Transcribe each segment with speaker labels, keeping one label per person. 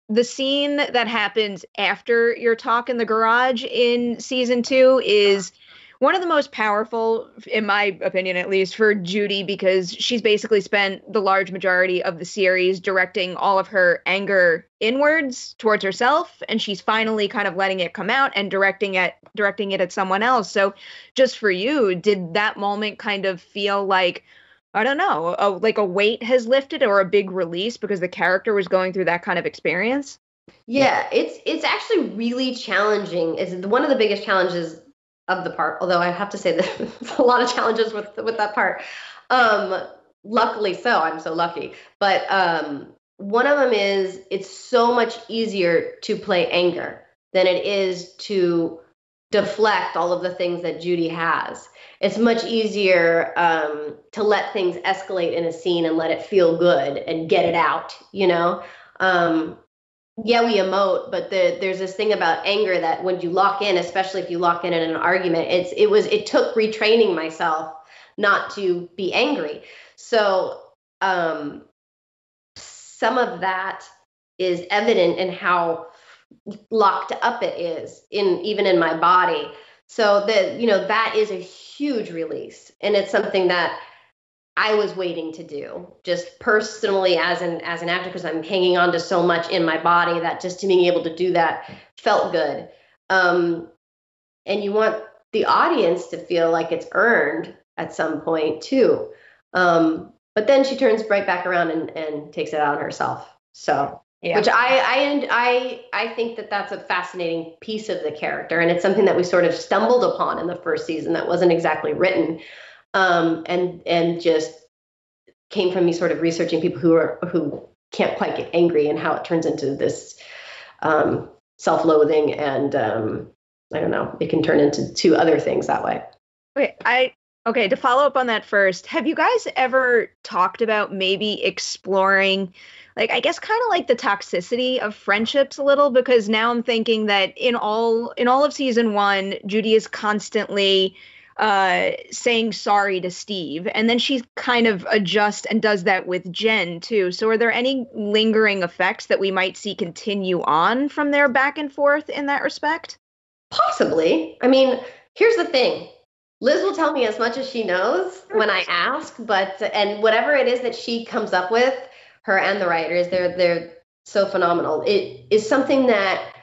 Speaker 1: the scene that happens after your talk in the garage in season two is one of the most powerful, in my opinion at least, for Judy, because she's basically spent the large majority of the series directing all of her anger inwards towards herself, and she's finally kind of letting it come out and directing it at someone else. So just for you, did that moment kind of feel like, I don't know, like a weight has lifted or a big release because the character was going through that kind of experience?
Speaker 2: Yeah, it's actually really challenging. It's one of the biggest challenges of the part, although I have to say that there's a lot of challenges with that part. Um, Luckily so, I'm so lucky. But one of them is it's so much easier to play anger than it is to deflect all of the things that Judy has. It's much easier to let things escalate in a scene and let it feel good and get it out, you know? Um, yeah, we emote, but there's this thing about anger that when you lock in, especially if you lock in an argument, it took retraining myself not to be angry. So some of that is evident in how locked up it is in even in my body. So that is a huge release, and it's something that I was waiting to do just personally as an actor, because I'm hanging on to so much in my body that just to being able to do that felt good. And you want the audience to feel like it's earned at some point too. But then she turns right back around and takes it out on herself. So,
Speaker 1: Yeah.
Speaker 2: which I think that that's a fascinating piece of the character, and it's something that we sort of stumbled upon in the first season that wasn't exactly written, and just came from me sort of researching people who can't quite get angry and how it turns into this self-loathing, and I don't know, it can turn into two other things that way.
Speaker 1: Okay, to follow up on that first, have you guys ever talked about maybe exploring, like, I guess kind of like the toxicity of friendships a little? Because now I'm thinking that in all of season one, Judy is constantly saying sorry to Steve, and then she kind of adjusts and does that with Jen too. So are there any lingering effects that we might see continue on from their back and forth in that respect?
Speaker 2: Possibly. I mean, here's the thing. Liz will tell me as much as she knows when I ask, and whatever it is that she comes up with, her and the writers, they're so phenomenal. It is something that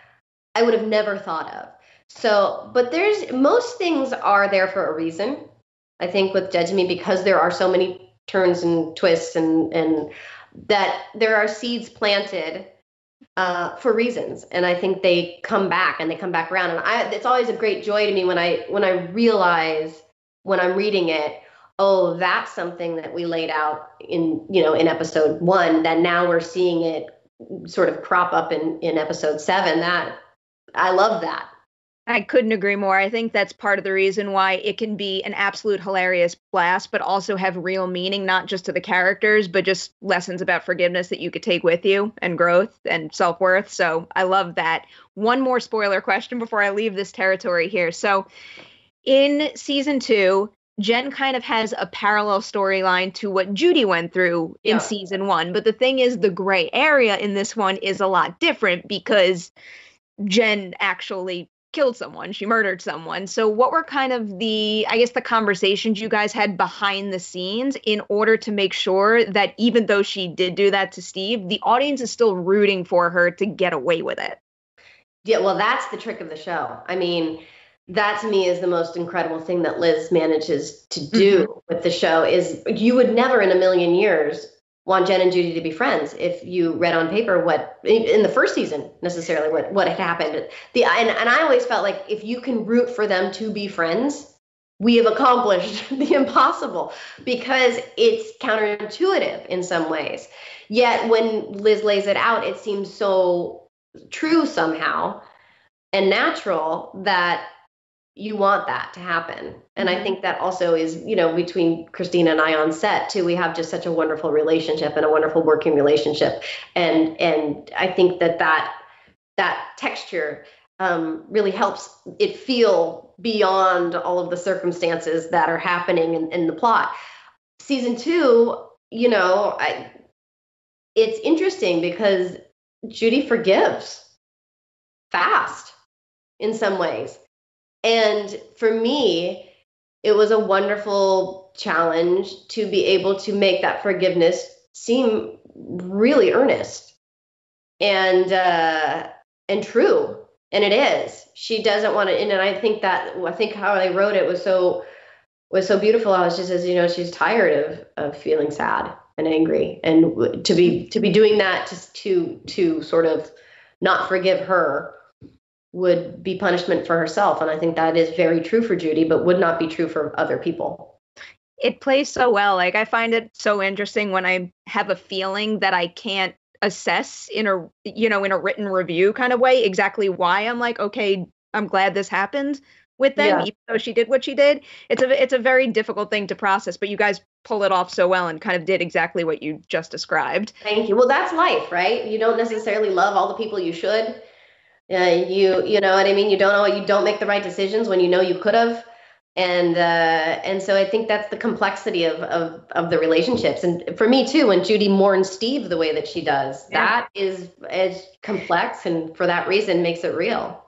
Speaker 2: I would have never thought of. So, but there's most things are there for a reason. I think with Dead to Me, because there are so many turns and twists, and that there are seeds planted for reasons, and I think they come back and they come back around. And it's always a great joy to me when I realize when I'm reading it, oh, that's something that we laid out in episode one, that now we're seeing it sort of crop up in episode seven. That I love that.
Speaker 1: I couldn't agree more. I think that's part of the reason why it can be an absolute hilarious blast, but also have real meaning, not just to the characters, but just lessons about forgiveness that you could take with you and growth and self-worth. So I love that. One more spoiler question before I leave this territory here. So in season two, Jen kind of has a parallel storyline to what Judy went through in
Speaker 2: Yeah.
Speaker 1: season one. But the thing is, the gray area in this one is a lot different because Jen actually killed someone. She murdered someone. So what were kind of I guess, the conversations you guys had behind the scenes in order to make sure that even though she did do that to Steve, the audience is still rooting for her to get away with it?
Speaker 2: Yeah, well, that's the trick of the show. I mean, that to me is the most incredible thing that Liz manages to
Speaker 1: Mhm.
Speaker 2: do with the show. Is you would never in a million years want Jen and Judy to be friends if you read on paper what in the first season necessarily what had happened. And I always felt like if you can root for them to be friends, we have accomplished the impossible, because it's counterintuitive in some ways. Yet when Liz lays it out, it seems so true somehow and natural that you want that to happen. And I think that also is, between Christina and I on set too, we have just such a wonderful relationship and a wonderful working relationship. And I think that texture really helps it feel beyond all of the circumstances that are happening in the plot. Season two, it's interesting because Judy forgives fast in some ways. And for me, it was a wonderful challenge to be able to make that forgiveness seem really earnest and true. And it is. She doesn't want to, and I think how they wrote it was so beautiful. I was just, as you know, she's tired of feeling sad and angry, and to be doing that, just to sort of not forgive her would be punishment for herself. And I think that is very true for Judy, but would not be true for other people.
Speaker 1: It plays so well. Like, I find it so interesting when I have a feeling that I can't assess in a written review kind of way exactly why I'm like, okay, I'm glad this happened with them, even though she did what she did. It's a very difficult thing to process, but you guys pull it off so well and kind of did exactly what you just described.
Speaker 2: Thank you. Well, that's life, right? You don't necessarily love all the people you should. You know what I mean? You don't make the right decisions when you know you could have. And so I think that's the complexity of the relationships. And for me too, when Judy mourns Steve the way that she does, that is as complex, and for that reason makes it real.